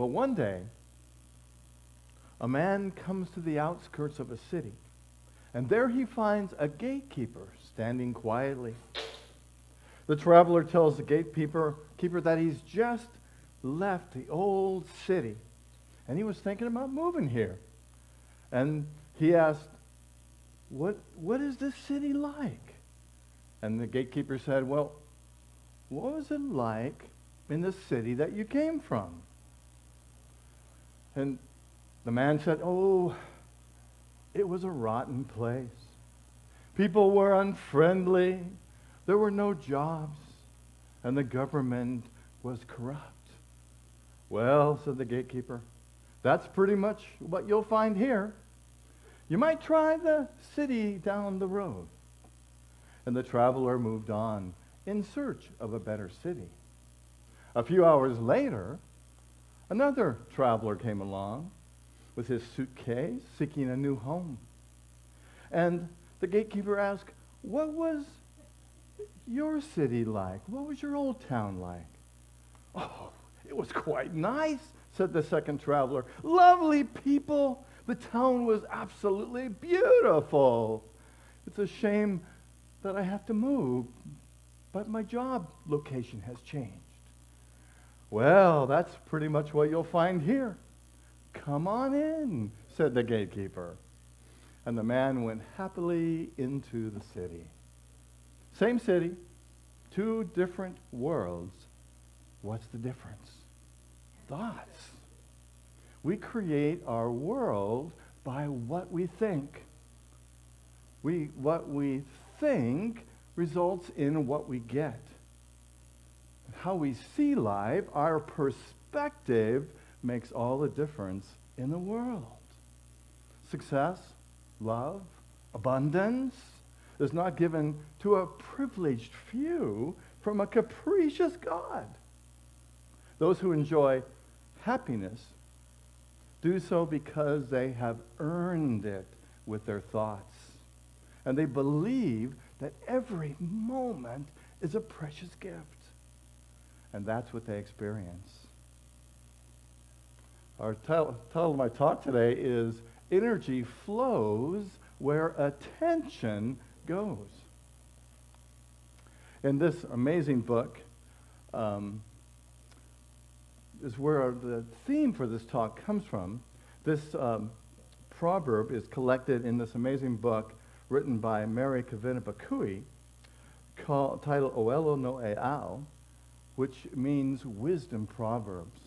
Well, one day, a man comes to the outskirts of a city, and there he finds a gatekeeper standing quietly. The traveler tells the gatekeeper that he's just left the old city, and he was thinking about moving here. And he asked, what is this city like? And the gatekeeper said, well, what was it like in the city that you came from? And the man said, oh, it was a rotten place. People were unfriendly. There were no jobs. And the government was corrupt. Well, said the gatekeeper, that's pretty much what you'll find here. You might try the city down the road. And the traveler moved on in search of a better city. A few hours later, another traveler came along with his suitcase, seeking a new home. And the gatekeeper asked, what was your city like? What was your old town like? Oh, it was quite nice, said the second traveler. Lovely people. The town was absolutely beautiful. It's a shame that I have to move, but my job location has changed. Well, that's pretty much what you'll find here. Come on in, said the gatekeeper. And the man went happily into the city. Same city, two different worlds. What's the difference? Thoughts. We create our world by what we think. What we think results in what we get. How we see life, our perspective, makes all the difference in the world. Success, love, abundance is not given to a privileged few from a capricious God. Those who enjoy happiness do so because they have earned it with their thoughts. And they believe that every moment is a precious gift. And that's what they experience. Our title of my talk today is Energy Flows Where Attention Goes. In this amazing book is where the theme for this talk comes from. This proverb is collected in this amazing book written by Mary Kawena Pukui titled ʻŌlelo Noʻeau, which means wisdom proverbs.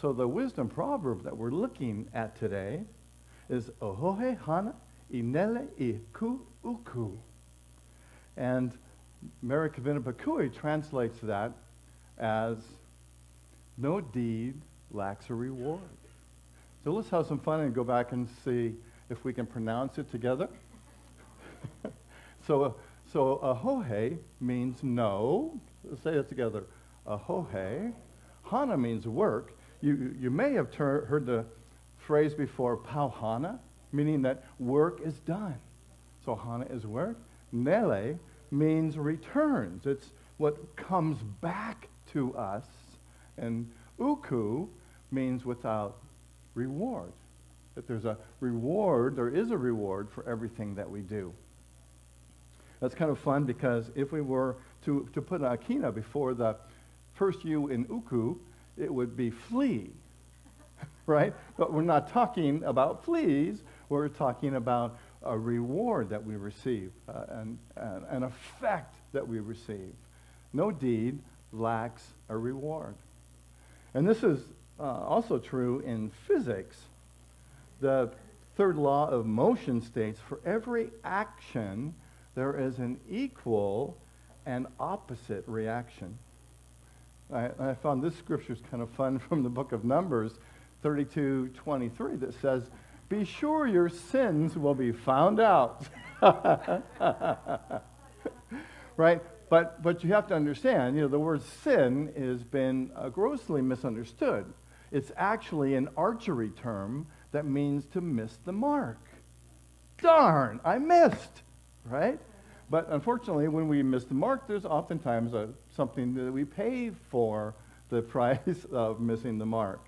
So the wisdom proverb that we're looking at today is ʻŌhohe Hana ʻŌlelo I ku uku. And Mary Kawena Pukui translates that as no deed lacks a reward. So let's have some fun and go back and see if we can pronounce it together. So ʻŌhohe means no. Let's say it together. ʻŌhohe. Hana means work. You may have heard the phrase before, pau hana, meaning that work is done. So hana is work. Nele means returns. It's what comes back to us. And uku means without reward. That there's a reward, there is a reward for everything that we do. That's kind of fun because if we were to put an akina before the first U in uku, it would be flee, right? But we're not talking about fleas, we're talking about a reward that we receive, an effect that we receive. No deed lacks a reward. And this is also true in physics. The third law of motion states, for every action, there is an equal and opposite reaction. I found this scripture is kind of fun from the book of Numbers 32:23 that says, be sure your sins will be found out. Right? But you have to understand, the word sin has been grossly misunderstood. It's actually an archery term that means to miss the mark. Darn, I missed, right? But unfortunately, when we miss the mark, there's oftentimes something that we pay for the price of missing the mark.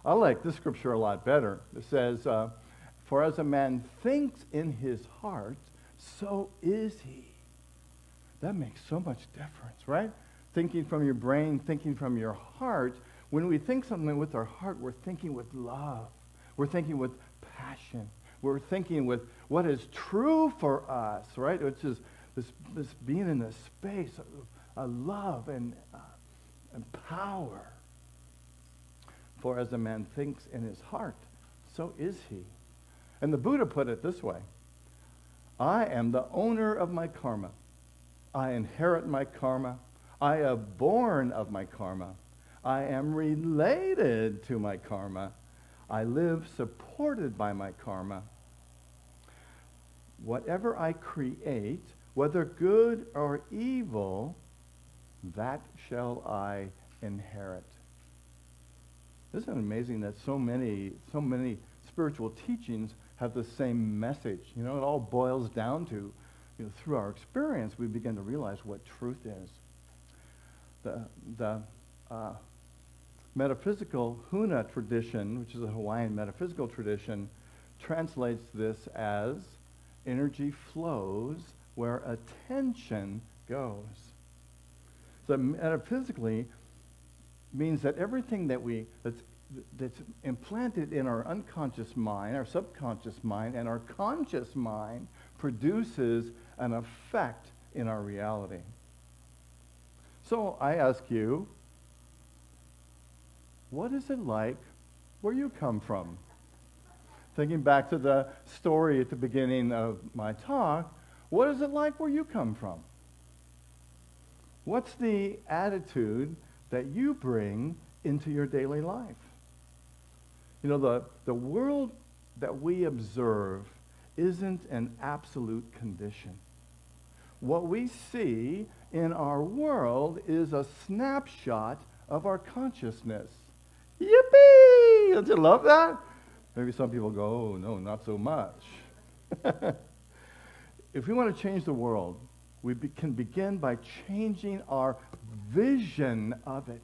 I like this scripture a lot better. It says, for as a man thinks in his heart, so is he. That makes so much difference, right? Thinking from your brain, thinking from your heart. When we think something with our heart, we're thinking with love. We're thinking with passion. We're thinking with what is true for us, right? Which is this being in this space of love and power. For as a man thinks in his heart, so is he. And the Buddha put it this way: I am the owner of my karma. I inherit my karma. I am born of my karma. I am related to my karma. I live supported by my karma. Whatever I create, whether good or evil, that shall I inherit. Isn't it amazing that so many spiritual teachings have the same message? You know, it all boils down to, through our experience, we begin to realize what truth is. The metaphysical Huna tradition, which is a Hawaiian metaphysical tradition, translates this as energy flows where attention goes. So metaphysically means that everything that's implanted in our unconscious mind, our subconscious mind, and our conscious mind produces an effect in our reality. So I ask you, what is it like where you come from? Thinking back to the story at the beginning of my talk, what is it like where you come from? What's the attitude that you bring into your daily life? The world that we observe isn't an absolute condition. What we see in our world is a snapshot of our consciousness. Yippee! Don't you love that? Maybe some people go, oh, no, not so much. If we want to change the world, we can begin by changing our vision of it.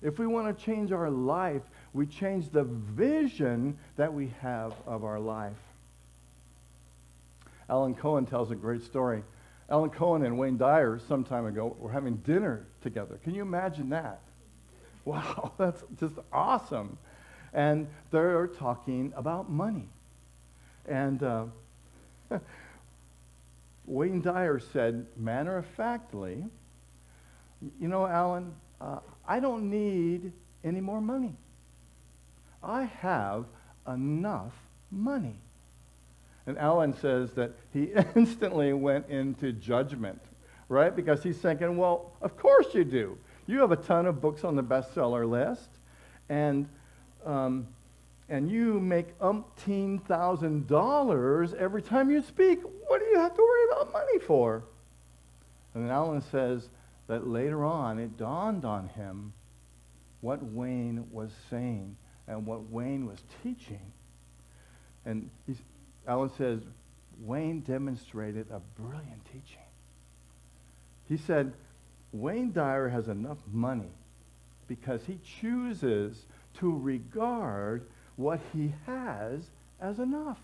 If we want to change our life, we change the vision that we have of our life. Alan Cohen tells a great story. Alan Cohen and Wayne Dyer, some time ago, were having dinner together. Can you imagine that? Wow, that's just awesome. And they're talking about money. And Wayne Dyer said, matter-of-factly, Alan, I don't need any more money. I have enough money. And Alan says that he instantly went into judgment, right? Because he's thinking, well, of course you do. You have a ton of books on the bestseller list, and you make $1,000 every time you speak. What do you have to worry about money for? And then Alan says that later on it dawned on him what Wayne was saying and what Wayne was teaching. And Alan says, Wayne demonstrated a brilliant teaching. He said, Wayne Dyer has enough money because he chooses to regard what he has as enough.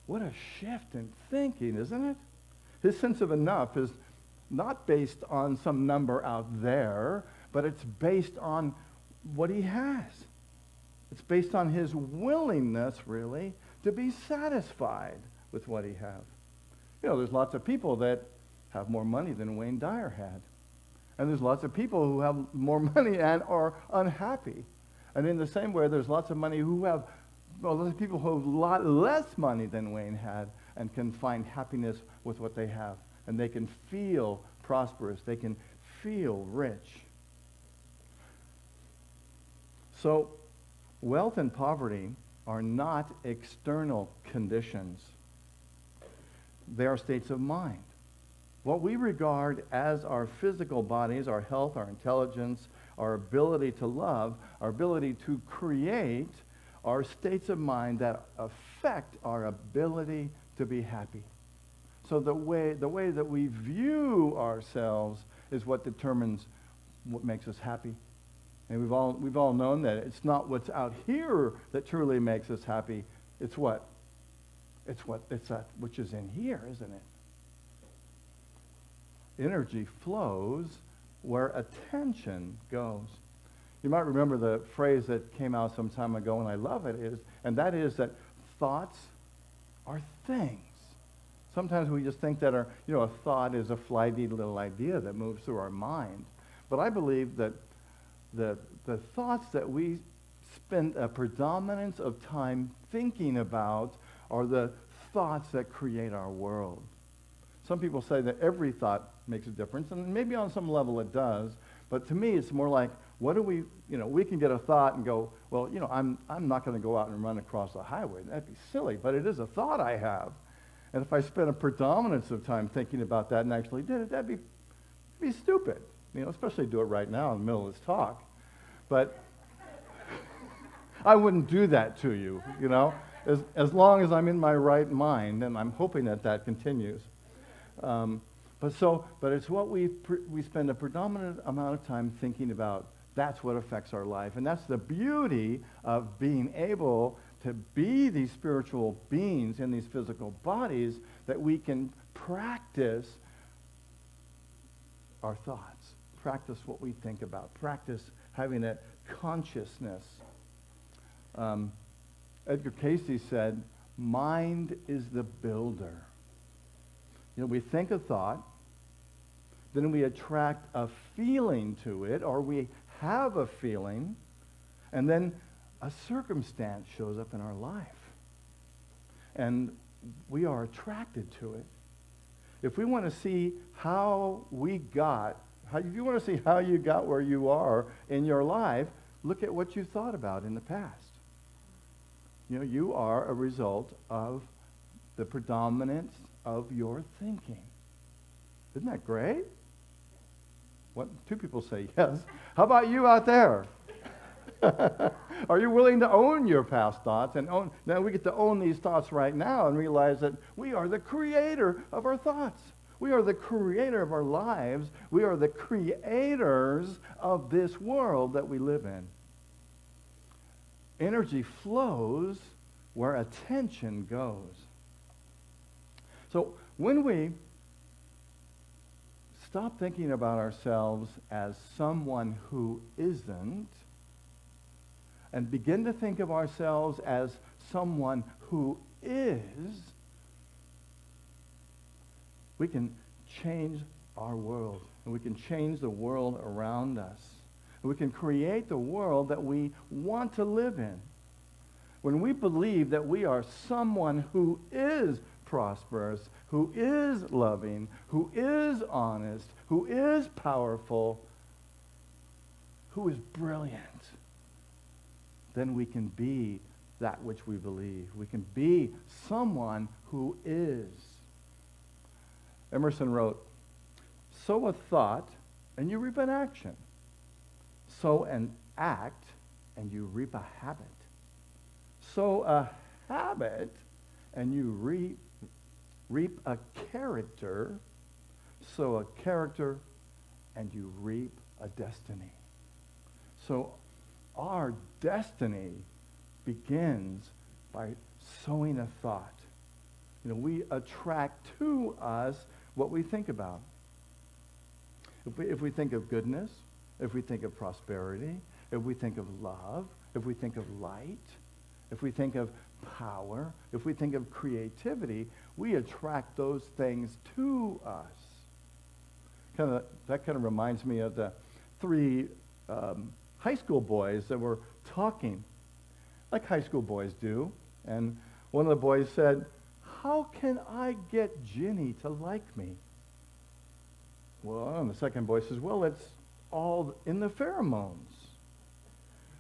What a shift in thinking, isn't it? His sense of enough is not based on some number out there, but it's based on what he has. It's based on his willingness, really, to be satisfied with what he has. There's lots of people that have more money than Wayne Dyer had. And there's lots of people who have more money and are unhappy. And in the same way, there's lots of people who have a lot less money than Wayne had and can find happiness with what they have. And they can feel prosperous. They can feel rich. So, wealth and poverty are not external conditions. They are states of mind. What we regard as our physical bodies, our health, our intelligence, our ability to love, our ability to create, are states of mind that affect our ability to be happy. So the way that we view ourselves is what determines what makes us happy. And we've all known that it's not what's out here that truly makes us happy. It's what? It's that which is in here, isn't it? Energy flows where attention goes. You might remember the phrase that came out some time ago, and I love it, that is that thoughts are things. Sometimes we just think that a thought is a flighty little idea that moves through our mind. But I believe that the thoughts that we spend a predominance of time thinking about are the thoughts that create our world. Some people say that every thought makes a difference, and maybe on some level it does, but to me it's more like, what do we can get a thought and go, well, I'm not going to go out and run across the highway. That'd be silly, but it is a thought I have. And if I spend a predominance of time thinking about that and actually did it, that'd be stupid. Especially do it right now in the middle of this talk. But I wouldn't do that to you, as long as I'm in my right mind, and I'm hoping that continues. But it's what we spend a predominant amount of time thinking about. That's what affects our life. And that's the beauty of being able to be these spiritual beings in these physical bodies, that we can practice our thoughts, practice what we think about, practice having that consciousness. Edgar Cayce said, mind is the builder. We think a thought, then we attract a feeling to it, or we have a feeling, and then a circumstance shows up in our life. And we are attracted to it. If we want to see how you got where you are in your life, look at what you thought about in the past. You are a result of the predominance of your thinking. Isn't that great? What? Two people say yes. How about you out there? Are you willing to own your past thoughts and own? Now we get to own these thoughts right now and realize that we are the creator of our thoughts. We are the creator of our lives. We are the creators of this world that we live in. Energy flows where attention goes. So when we stop thinking about ourselves as someone who isn't, and begin to think of ourselves as someone who is, we can change our world, and we can change the world around us. And we can create the world that we want to live in. When we believe that we are someone who is prosperous, who is loving, who is honest, who is powerful, who is brilliant, then we can be that which we believe. We can be someone who is. Emerson wrote, sow a thought and you reap an action. Sow an act and you reap a habit. Sow a habit and you reap a character. Sow a character and you reap a destiny. So our destiny begins by sowing a thought. We attract to us what we think about. If we think of goodness, if we think of prosperity, if we think of love, if we think of light, if we think of power, if we think of creativity, we attract those things to us. That kind of reminds me of the three high school boys that were talking like high school boys do. And one of the boys said, how can I get Ginny to like me? Well, and the second boy says, well, it's all in the pheromones.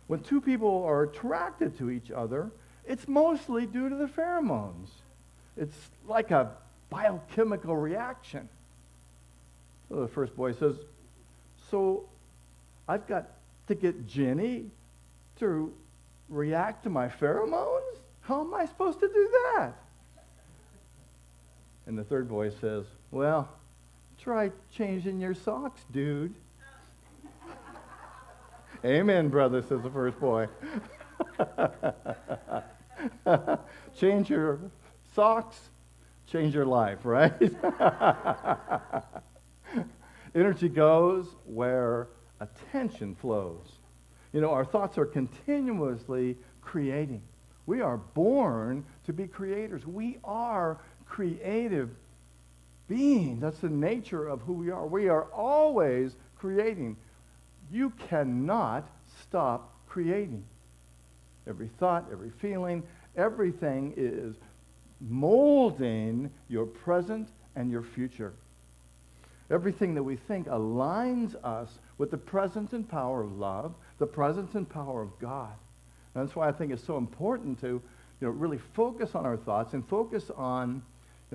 When two people are attracted to each other, it's mostly due to the pheromones. It's like a biochemical reaction. So the first boy says, so I've got to get Ginny to react to my pheromones? How am I supposed to do that? And the third boy says, well, try changing your socks, dude. Amen, brother, says the first boy. Change your socks, change your life, right? Energy goes where attention flows. You know, our thoughts are continuously creating. We are born to be creators. We are creative beings. That's the nature of who we are. We are always creating. You cannot stop creating. Every thought, every feeling, everything is molding your present and your future. Everything that we think aligns us with the presence and power of love, the presence and power of God. And that's why I think it's so important to, really focus on our thoughts and focus on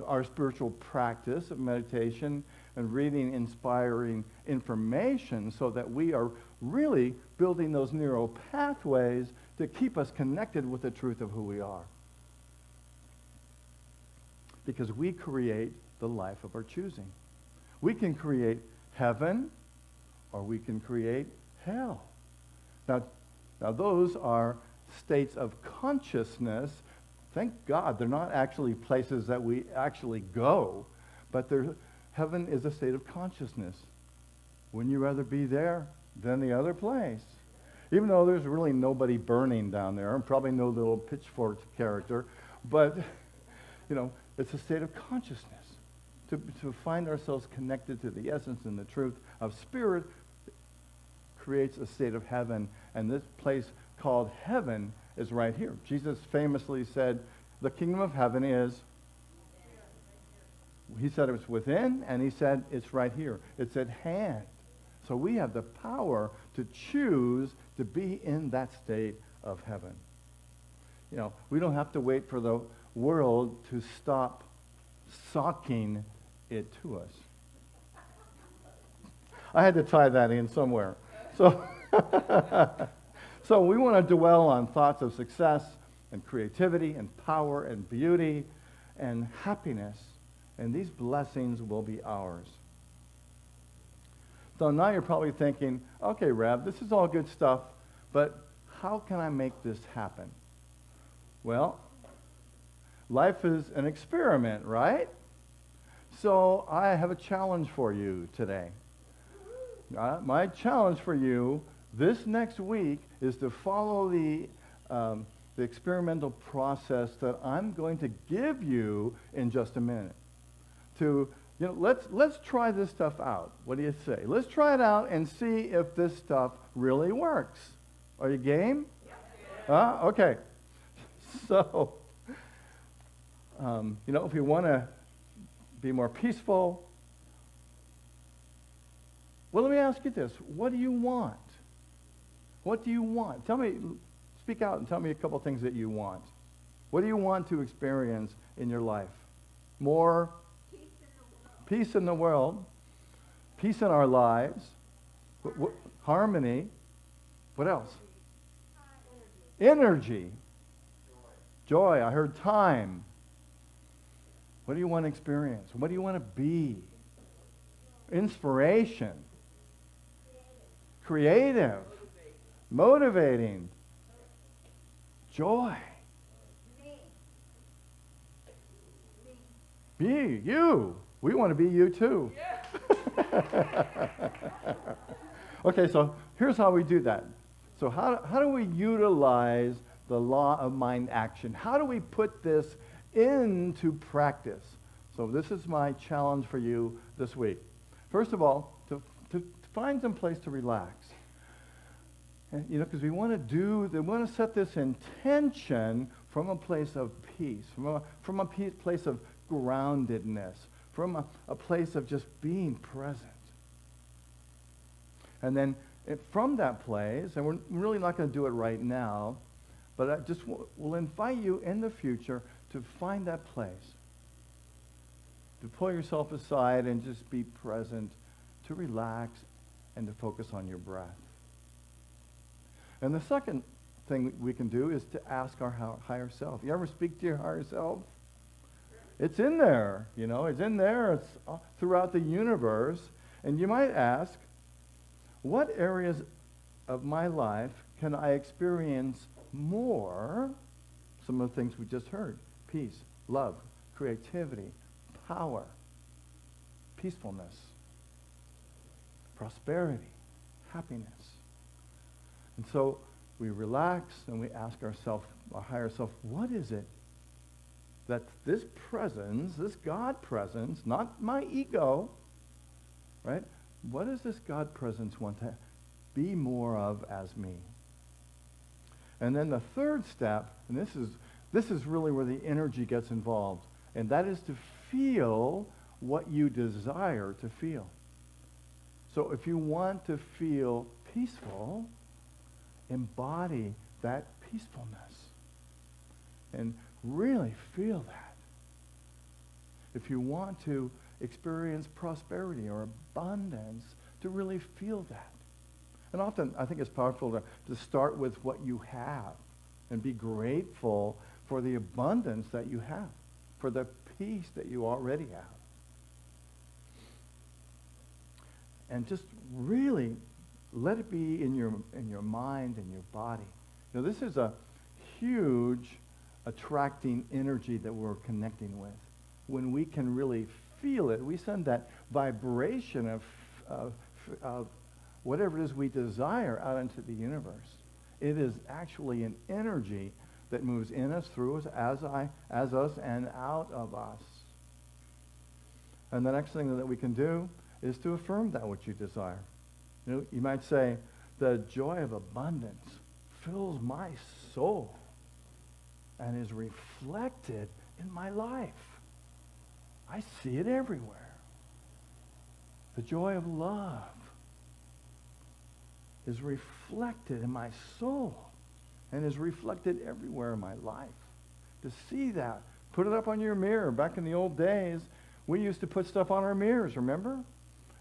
our spiritual practice of meditation and reading inspiring information so that we are really building those neural pathways to keep us connected with the truth of who we are. Because we create the life of our choosing. We can create heaven or we can create hell. Now those are states of consciousness. Thank God they're not actually places that we actually go, but heaven is a state of consciousness. Wouldn't you rather be there than the other place? Even though there's really nobody burning down there, and probably no little pitchfork character, but, it's a state of consciousness. To find ourselves connected to the essence and the truth of spirit creates a state of heaven, and this place called heaven is right here. Jesus famously said, the kingdom of heaven is, he said it was within, and he said it's right here. It's at hand. So we have the power to choose to be in that state of heaven. We don't have to wait for the world to stop sucking it to us. I had to tie that in somewhere. So, so we want to dwell on thoughts of success and creativity and power and beauty and happiness. And these blessings will be ours. So now you're probably thinking, okay, Rev, this is all good stuff, but how can I make this happen? Well, life is an experiment, right? So I have a challenge for you today. My challenge for you this next week is to follow the experimental process that I'm going to give you in just a minute. Let's try this stuff out. What do you say? Let's try it out and see if this stuff really works. Are you game? Yeah. Okay. So, if you want to be more peaceful, well, let me ask you this. What do you want? What do you want? Speak out and tell me a couple things that you want. What do you want to experience in your life? More peace in the world, peace in our lives, harmony. What else? Energy. Joy. I heard time. What do you want to experience? What do you want to be? Inspiration. Creative. Motivating. Joy. Be you. We want to be you too. Okay, so here's how we do that. So how do we utilize the law of mind action? How do we put this into practice? So this is my challenge for you this week. First of all, to find some place to relax. And, because we want to set this intention from a place of peace, from a place of groundedness, from a place of just being present. And then from that place, and we're really not going to do it right now, but I just will invite you in the future to find that place, to pull yourself aside and just be present, to relax, and to focus on your breath. And the second thing we can do is to ask our higher self. You ever speak to your higher self? It's in there, it's in there. It's throughout the universe. And you might ask, what areas of my life can I experience more, some of the things we just heard, peace, love, creativity, power, peacefulness, prosperity, happiness. And so we relax and we ask ourselves, our higher self, what is it that this presence, this God presence, not my ego, right? What does this God presence want to be more of as me? And then the third step, and this is really where the energy gets involved, and that is to feel what you desire to feel. So if you want to feel peaceful, embody that peacefulness and really feel that. If you want to experience prosperity or abundance, to really feel that. And often I think it's powerful to start with what you have and be grateful for the abundance that you have, for the peace that you already have. And just really let it be in your mind and your body. Now, this is a huge attracting energy that we're connecting with. When we can really feel it, we send that vibration of whatever it is we desire out into the universe. It is actually an energy that moves in us, through us, as us, and out of us. And the next thing that we can do is to affirm that which you desire. You might say, the joy of abundance fills my soul and is reflected in my life. I see it everywhere. The joy of love is reflected in my soul and is reflected everywhere in my life. To see that, put it up on your mirror. Back in the old days, we used to put stuff on our mirrors, remember?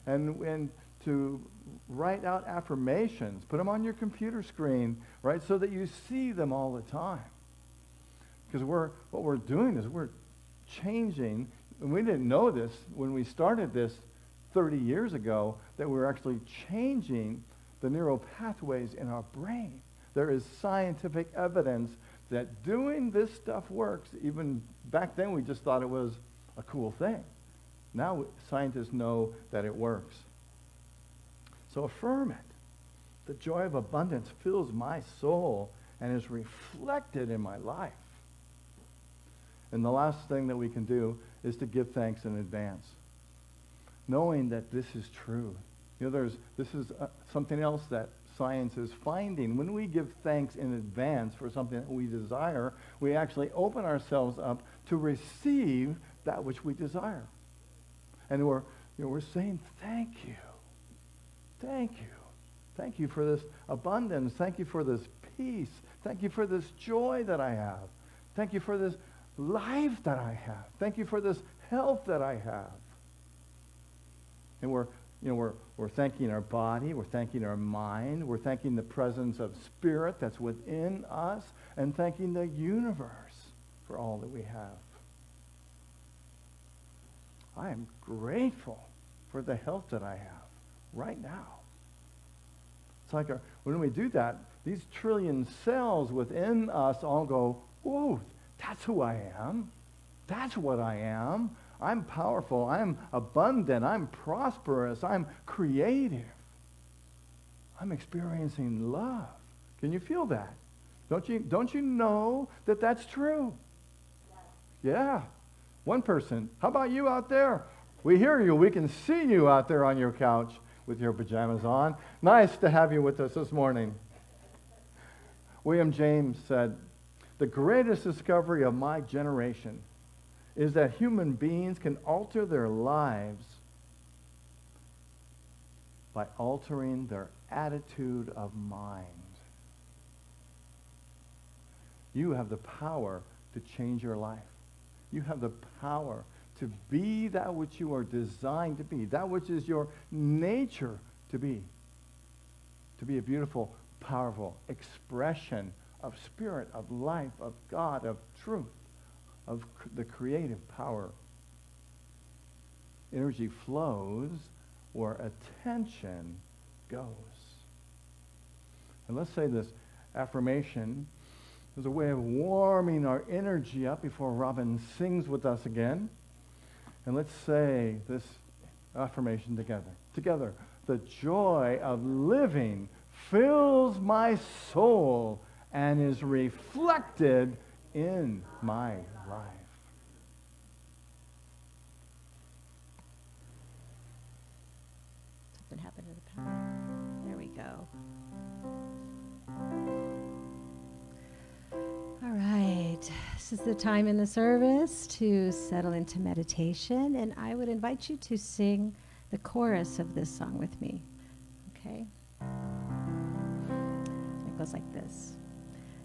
And to write out affirmations, put them on your computer screen, right, so that you see them all the time. Because what we're doing is we're changing, and we didn't know this when we started this 30 years ago, that we're actually changing the neural pathways in our brain. There is scientific evidence that doing this stuff works. Even back then we just thought it was a cool thing. Now scientists know that it works. So affirm it. The joy of abundance fills my soul and is reflected in my life. And the last thing that we can do is to give thanks in advance, knowing that this is true. This is something else that science is finding. When we give thanks in advance for something that we desire, we actually open ourselves up to receive that which we desire. And we're saying, thank you. Thank you. Thank you for this abundance. Thank you for this peace. Thank you for this joy that I have. Thank you for this life that I have. Thank you for this health that I have. And we're thanking our body, we're thanking our mind, we're thanking the presence of spirit that's within us, and thanking the universe for all that we have. I am grateful for the health that I have right now. It's like when we do that, these trillion cells within us all go, whoa, that's who I am. That's what I am. I'm powerful. I'm abundant. I'm prosperous. I'm creative. I'm experiencing love. Can you feel that? Don't you know that that's true? Yeah. One person. How about you out there? We hear you. We can see you out there on your couch with your pajamas on. Nice to have you with us this morning. William James said, "The greatest discovery of my generation is that human beings can alter their lives by altering their attitude of mind." You have the power to change your life. You have the power to be that which you are designed to be, that which is your nature to be a beautiful, powerful expression of spirit, of life, of God, of truth, of the creative power. Energy flows where attention goes. And let's say this affirmation as a way of warming our energy up before Robin sings with us again. And let's say this affirmation together. Together. The joy of living fills my soul and is reflected in my life. Something happened to the power. There we go. All right. This is the time in the service to settle into meditation, and I would invite you to sing the chorus of this song with me. Okay? It goes like this.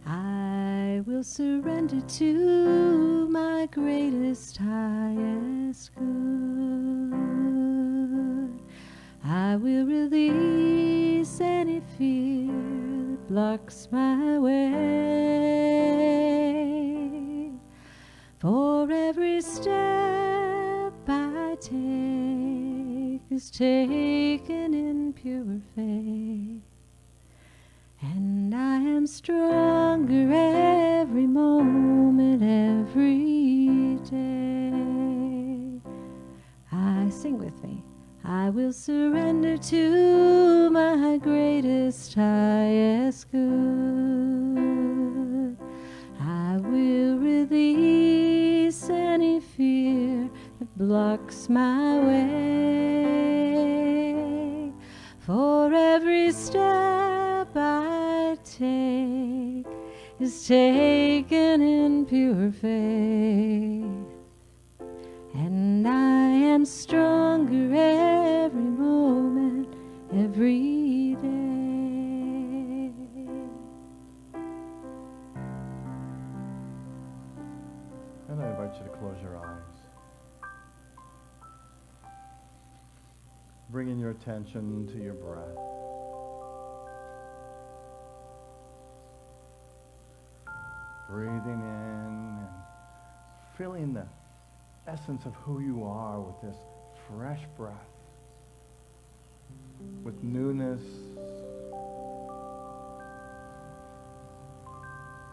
I will surrender to my greatest, highest good. I will release any fear that blocks my way. For every step I take is taken in pure faith. And I am stronger every moment, every day. Sing with me. I will surrender to my greatest, highest good. I will release any fear that blocks my way. For every step I take is taken in pure faith. And I am stronger every moment, every day. And I invite you to close your eyes. Bringing your attention to your breath. Breathing in and feeling the essence of who you are with this fresh breath, with newness,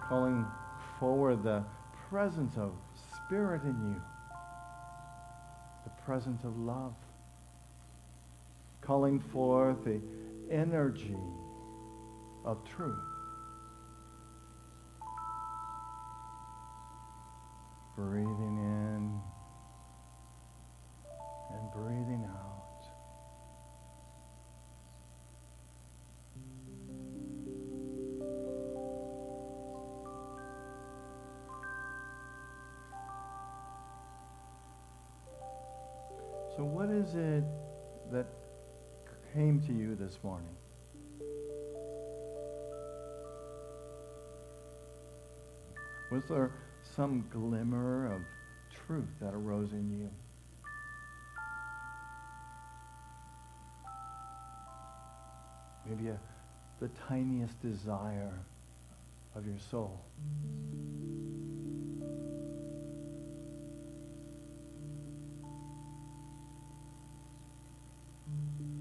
calling forward the presence of spirit in you, the presence of love, calling forth the energy of truth. Breathing in and breathing out. So what is it that came to you this morning? Was there some glimmer of truth that arose in you? Maybe the tiniest desire of your soul.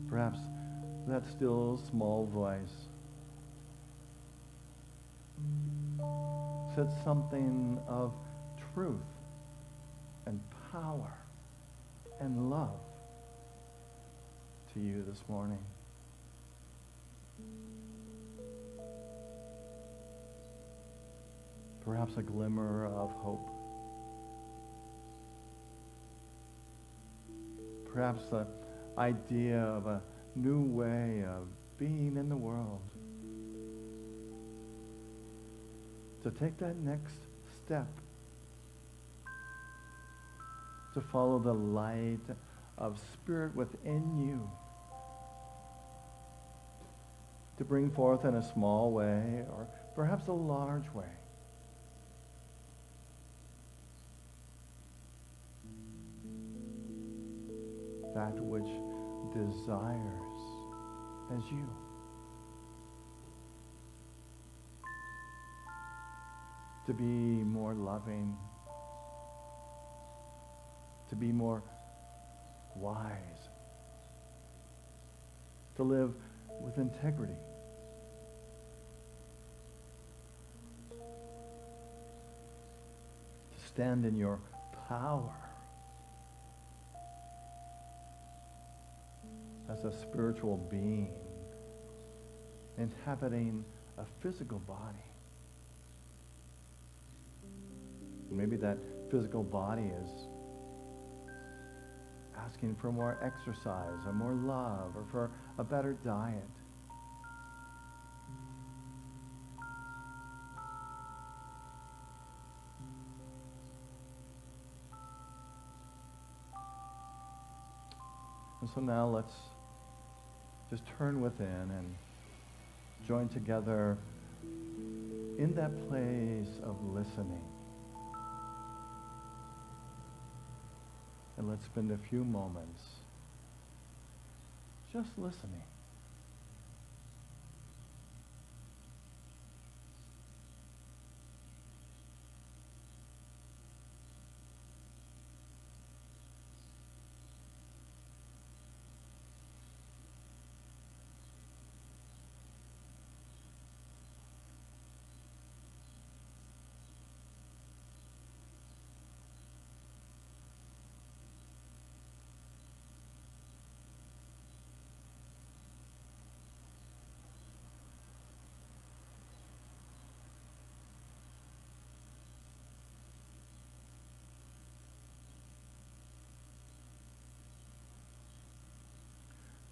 Perhaps that still small voice said something of truth and power and love to you this morning. Perhaps a glimmer of hope. Perhaps the idea of a new way of being in the world. To take that next step. To follow the light of spirit within you. To bring forth in a small way or perhaps a large way. That which desires as you. To be more loving, to be more wise, to live with integrity, stand in your power as a spiritual being inhabiting a physical body. Maybe that physical body is asking for more exercise or more love or for a better diet. And so now let's just turn within and join together in that place of listening. And let's spend a few moments just listening.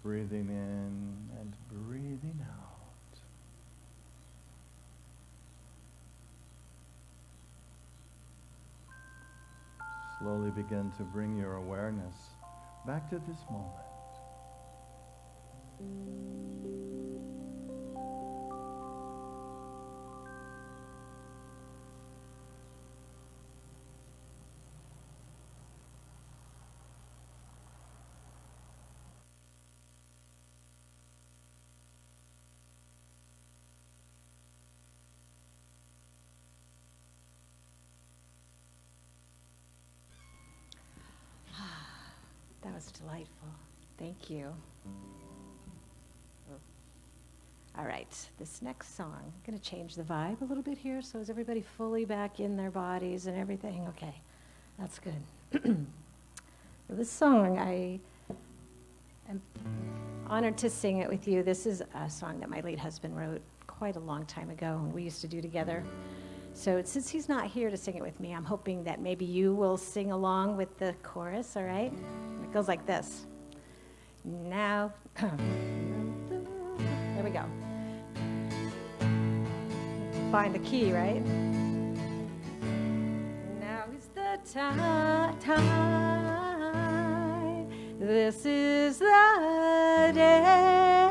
Breathing in and breathing out. Slowly begin to bring your awareness back to this moment. That was delightful. Thank you. All right, this next song, I'm going to change the vibe a little bit here. So is everybody fully back in their bodies and everything? Okay, that's good. Well, this song, I am honored to sing it with you. This is a song that my late husband wrote quite a long time ago, and we used to do together. So since he's not here to sing it with me, I'm hoping that maybe you will sing along with the chorus, all right? It goes like this. Now, there we go. Find the key, right? Now is the time. This is the day.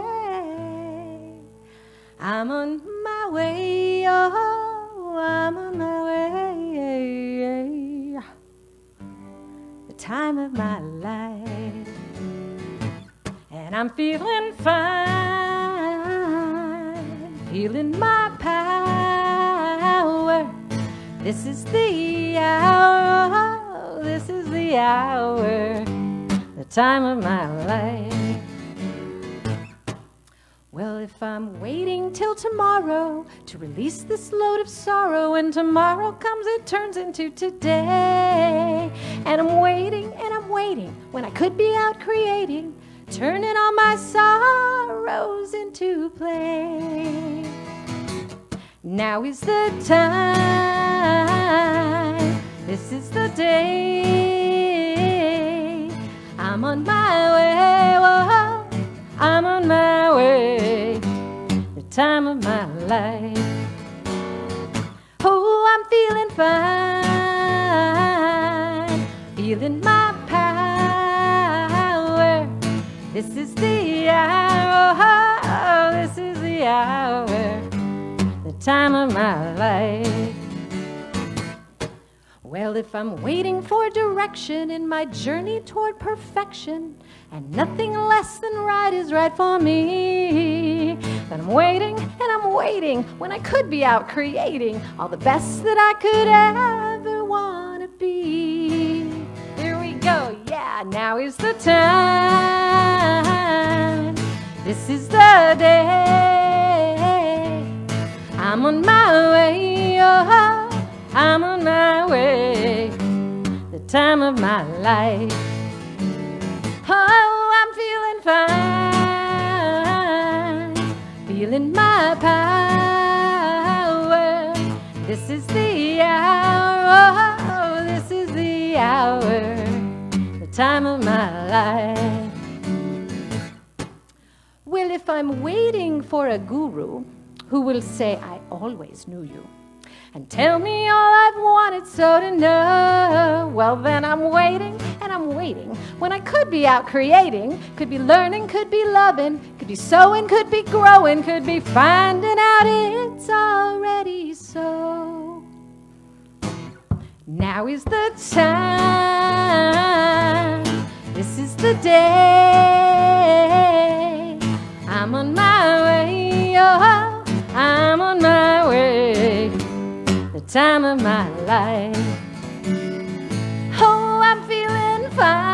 I'm on my way, oh, I'm on my way. The time of my life. And I'm feeling fine, feeling my power. This is the hour, this is the hour, the time of my life. Well, if I'm waiting till tomorrow to release this load of sorrow, when tomorrow comes it turns into today. And I'm waiting when I could be out creating, turning all my sorrows into play. Now is the time, this is the day. I'm on my way, whoa, I'm on my way, the time of my life. Oh, I'm feeling fine, feeling my power. This is the hour, oh, this is the hour, the time of my life. Well, if I'm waiting for direction in my journey toward perfection, and nothing less than right is right for me, then I'm waiting when I could be out creating all the best that I could ever want to be. Here we go, yeah, now is the time. This is the day. I'm on my way, oh, I'm on my way, the time of my life. Oh, I'm feeling fine, feeling my power. This is the hour, oh, this is the hour, the time of my life. Well, if I'm waiting for a guru who will say, I always knew you, and tell me all I've wanted so to know, well, then I'm waiting and I'm waiting when I could be out creating, could be learning, could be loving, could be sowing, could be growing, could be finding out it's already so. Now is the time, this is the day, I'm on my way, oh, I'm on my way, the time of my life. Oh, I'm feeling fine,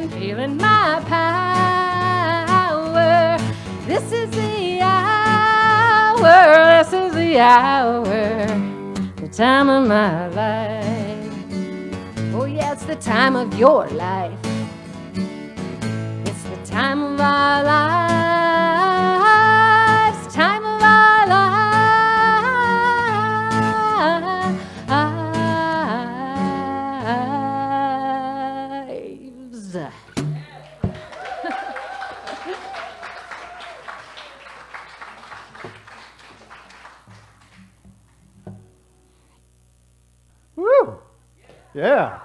feeling my power. This is the hour, this is the hour, the time of my life. Oh yeah, it's the time of your life. It's the time of our lives, time of our lives. Woo! Yeah.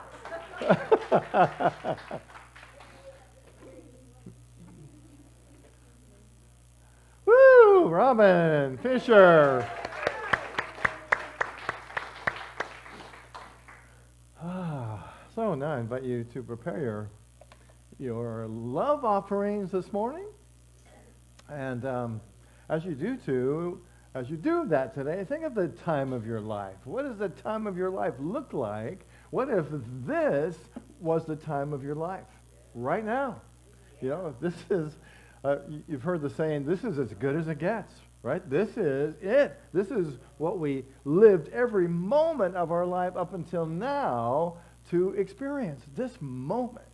Woo! Robin Fisher. So now I invite you to prepare your love offerings this morning. And as you do that today, think of the time of your life. What does the time of your life look like? What if this was the time of your life right now? You know, this is, you've heard the saying, this is as good as it gets, right? This is it. This is what we lived every moment of our life up until now to experience, this moment.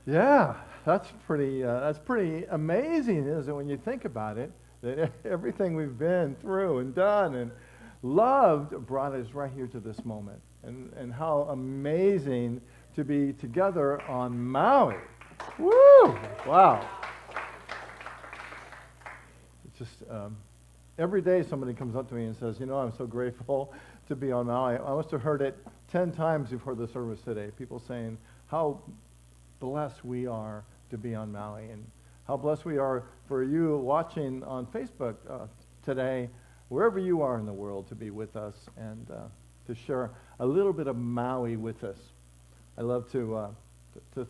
Yeah, that's pretty amazing, isn't it, when you think about it, that everything we've been through and done and loved brought us right here to this moment. And how amazing to be together on Maui. Woo! Wow. It's just every day somebody comes up to me and says, you know, I'm so grateful to be on Maui. I must have heard it 10 times before the service today. People saying how blessed we are to be on Maui, and how blessed we are for you watching on Facebook today, wherever you are in the world, to be with us and to share a little bit of Maui with us. I love to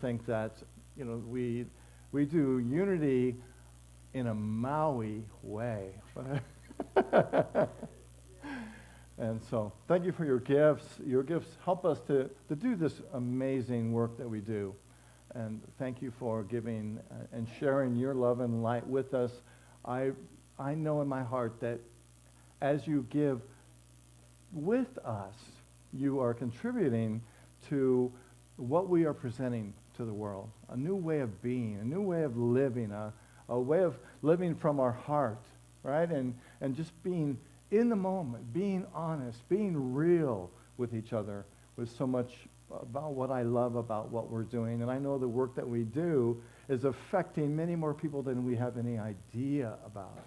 think that, you know, we do unity in a Maui way. And so thank you for your gifts. Your gifts help us to do this amazing work that we do. And thank you for giving and sharing your love and light with us. I know in my heart that as you give with us, you are contributing to what we are presenting to the world. A new way of being, a new way of living, a way of living from our heart, right? And just being in the moment, being honest, being real with each other with so much about what I love about what we're doing. And I know the work that we do is affecting many more people than we have any idea about.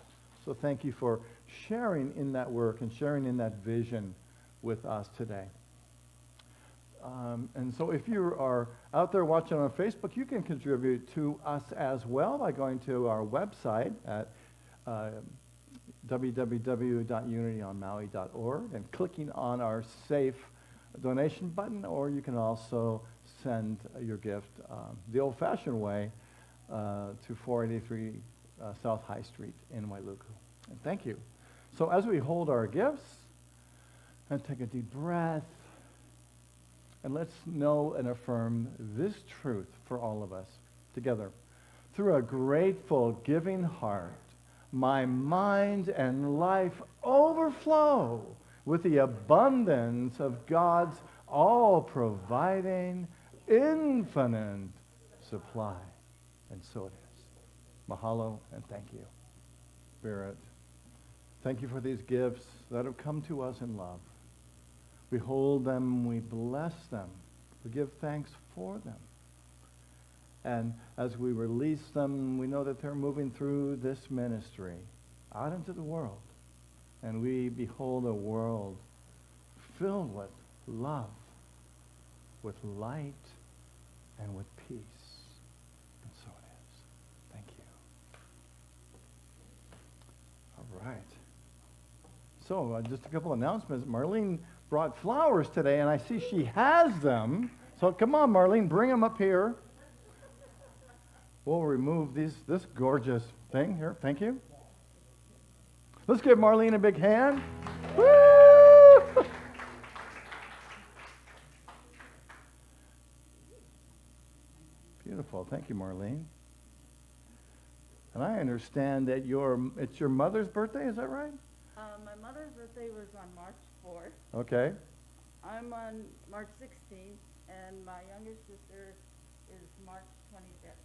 So thank you for sharing in that work and sharing in that vision with us today. And so if you are out there watching on Facebook, you can contribute to us as well by going to our website at www.unityonmaui.org and clicking on our Safe donation button, or you can also send your gift the old-fashioned way to 483 South High Street in Wailuku. And thank you. So as we hold our gifts, and take a deep breath, and let's know and affirm this truth for all of us together. Through a grateful, giving heart, my mind and life overflow overflow with the abundance of God's all-providing, infinite supply. And so it is. Mahalo and thank you, Spirit. Thank you for these gifts that have come to us in love. We hold them, we bless them, we give thanks for them. And as we release them, we know that they're moving through this ministry out into the world. And we behold a world filled with love, with light, and with peace. And so it is. Thank you. All right. So just a couple announcements. Marlene brought flowers today, and I see she has them. So come on, Marlene, bring them up here. We'll remove this gorgeous thing here. Thank you. Let's give Marlene a big hand. Woo! Beautiful. Thank you, Marlene. And I understand that it's your mother's birthday, is that right? My mother's birthday was on March 4th. Okay. I'm on March 16th, and my younger sister is March 25th.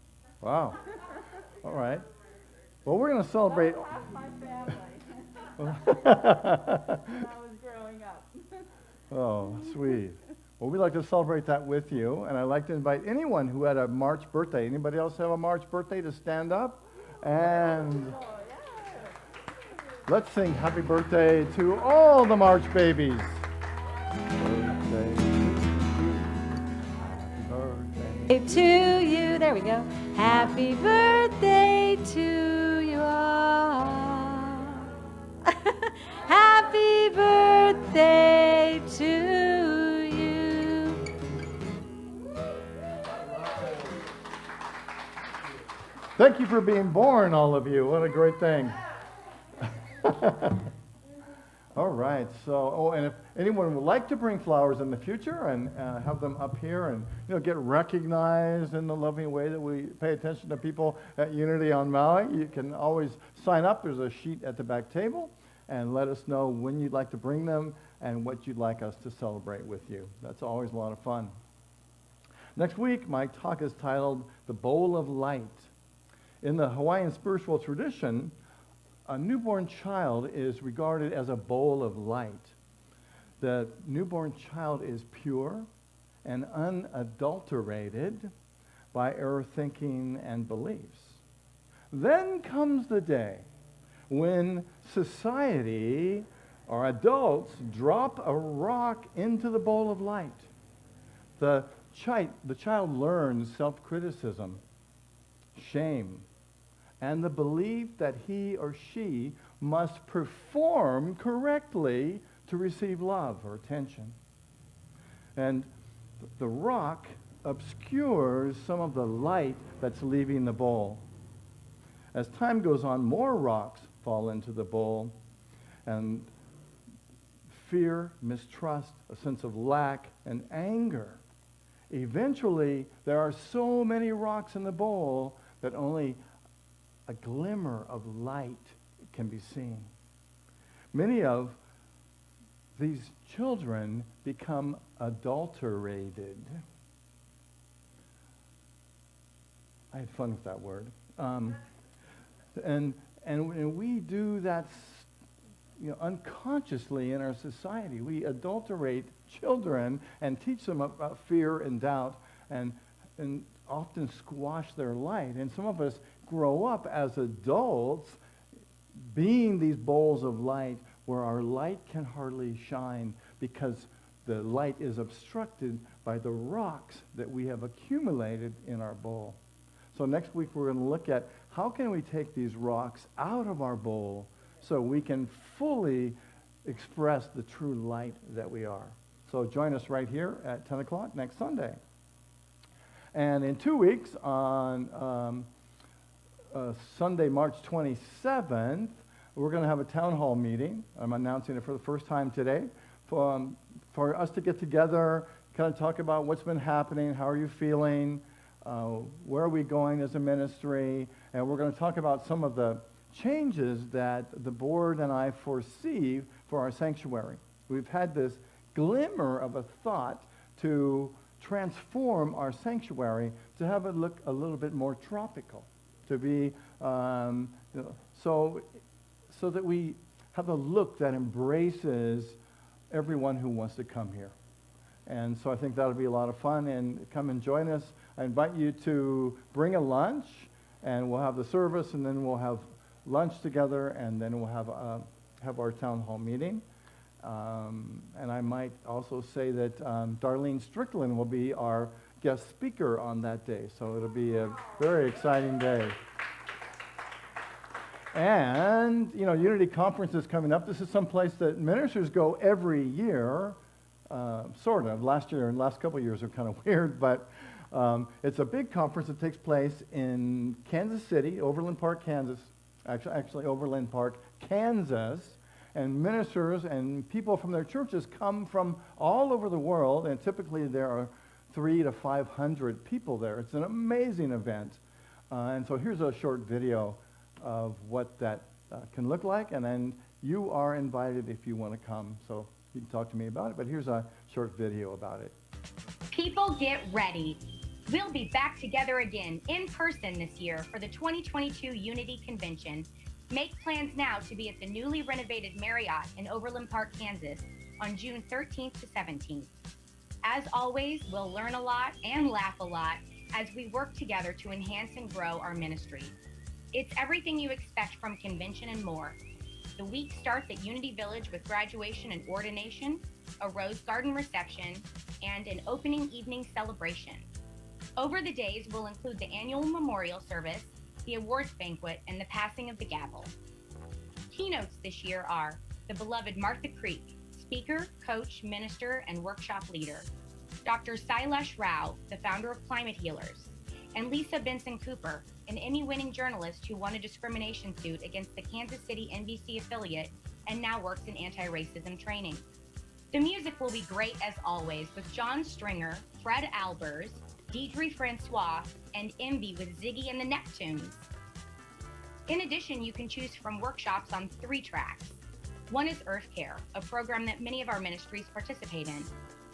Wow. All right. Well, we're going to celebrate. That's half my family when I was growing up. Oh, sweet. Well, we'd like to celebrate that with you, and I'd like to invite anyone who had a March birthday. Anybody else have a March birthday to stand up? And let's sing happy birthday to all the March babies. Birthday to you. Happy birthday To you, there we go. Happy birthday to you all. Happy birthday to you. Thank you for being born, all of you. What a great thing. All right. So, and if anyone would like to bring flowers in the future and have them up here and get recognized in the loving way that we pay attention to people at Unity on Maui, you can always sign up. There's a sheet at the back table, and let us know when you'd like to bring them and what you'd like us to celebrate with you. That's always a lot of fun. Next week, my talk is titled "The Bowl of Light." In the Hawaiian spiritual tradition, a newborn child is regarded as a bowl of light. The newborn child is pure and unadulterated by error thinking and beliefs. Then comes the day when society or adults drop a rock into the bowl of light. The child learns self-criticism, shame, and the belief that he or she must perform correctly to receive love or attention. And the rock obscures some of the light that's leaving the bowl. As time goes on, more rocks fall into the bowl, and fear, mistrust, a sense of lack, and anger. Eventually, there are so many rocks in the bowl that only a glimmer of light can be seen. Many of these children become adulterated. I had fun with that word. And we do that unconsciously in our society. We adulterate children and teach them about fear and doubt and often squash their light. And some of us grow up as adults being these bowls of light where our light can hardly shine because the light is obstructed by the rocks that we have accumulated in our bowl. So next week we're going to look at how can we take these rocks out of our bowl so we can fully express the true light that we are. So join us right here at 10 o'clock next Sunday. And in 2 weeks on Sunday, March 27th, we're going to have a town hall meeting. I'm announcing it for the first time today for us to get together, kind of talk about what's been happening, how are you feeling, where are we going as a ministry, and we're going to talk about some of the changes that the board and I foresee for our sanctuary. We've had this glimmer of a thought to transform our sanctuary to have it look a little bit more tropical, to be so that we have a look that embraces everyone who wants to come here. And so I think that'll be a lot of fun, and come and join us. I invite you to bring a lunch, and we'll have the service, and then we'll have lunch together, and then we'll have our town hall meeting. And I might also say that Darlene Strickland will be our guest speaker on that day, so it'll be a very exciting day. And, you know, Unity Conference is coming up. This is some place that ministers go every year, sort of. Last couple of years are kind of weird, but it's a big conference that takes place in Kansas City, Overland Park, Kansas. Actually Overland Park, Kansas. And ministers and people from their churches come from all over the world, and typically there are 300 to 500 people there. It's an amazing event. And so here's a short video of what that can look like, and then you are invited if you want to come. So you can talk to me about it, but here's a short video about it. People get ready. We'll be back together again in person this year for the 2022 Unity Convention. Make plans now to be at the newly renovated Marriott in Overland Park, Kansas on June 13th to 17th. As always, we'll learn a lot and laugh a lot as we work together to enhance and grow our ministry. It's everything you expect from convention and more. The week starts at Unity Village with graduation and ordination, a rose garden reception, and an opening evening celebration. Over the days, we'll include the annual memorial service, the awards banquet, and the passing of the gavel. Keynotes this year are the beloved Martha Creek, speaker, coach, minister, and workshop leader, Dr. Sailesh Rao, the founder of Climate Healers, and Lisa Benson Cooper, an Emmy-winning journalist who won a discrimination suit against the Kansas City NBC affiliate and now works in anti-racism training. The music will be great as always, with John Stringer, Fred Albers, Deidre Francois, and Emby with Ziggy and the Neptunes. In addition, you can choose from workshops on 3 tracks. One is Earth Care, a program that many of our ministries participate in.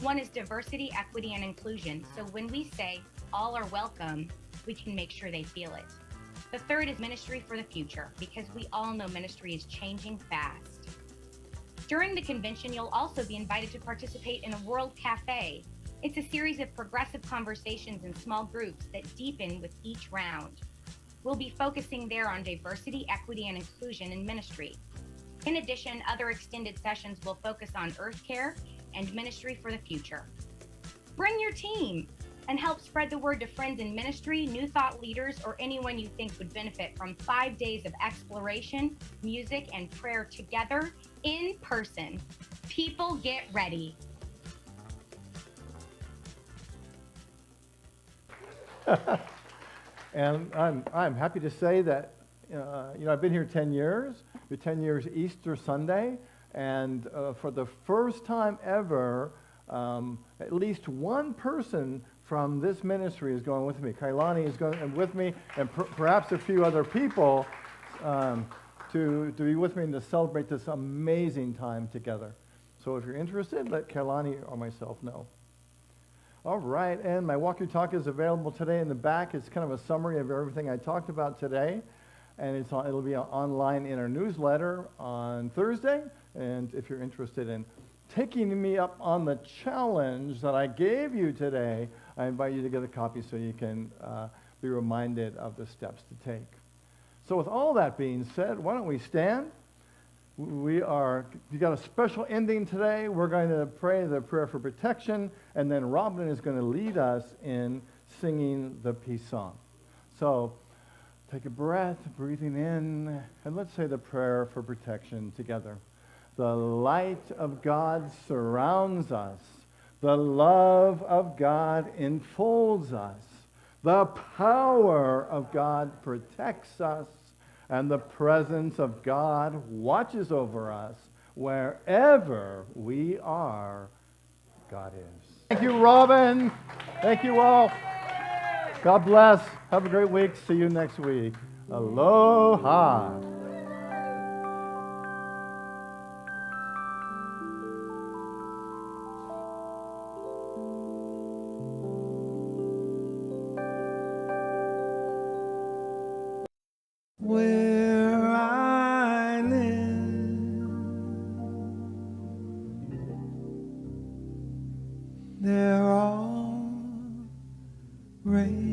One is Diversity, Equity, and Inclusion, so when we say all are welcome, we can make sure they feel it. The third is Ministry for the Future, because we all know ministry is changing fast. During the convention, you'll also be invited to participate in a World Cafe. It's a series of progressive conversations in small groups that deepen with each round. We'll be focusing there on diversity, equity, and inclusion in ministry. In addition, other extended sessions will focus on Earth Care and Ministry for the Future. Bring your team and help spread the word to friends in ministry, new thought leaders, or anyone you think would benefit from 5 days of exploration, music, and prayer together in person. People get ready. And I'm happy to say that I've been here 10 years. 10 years Easter Sunday, and for the first time ever, at least one person from this ministry is going with me. Kailani is going with me, and perhaps a few other people to be with me and to celebrate this amazing time together. So if you're interested, let Kailani or myself know. All right, and my walkie-talkie is available today in the back. It's kind of a summary of everything I talked about today, and it'll be online in our newsletter on Thursday. And if you're interested in taking me up on the challenge that I gave you today, I invite you to get a copy so you can be reminded of the steps to take. So with all that being said, why don't we stand? You got a special ending today. We're going to pray the prayer for protection, and then Robin is going to lead us in singing the peace song. So take a breath, breathing in, and let's say the prayer for protection together. The light of God surrounds us. The love of God enfolds us. The power of God protects us. And the presence of God watches over us wherever we are. God is. Thank you, Robin. Thank you all. God bless. Have a great week. See you next week. Aloha. Rain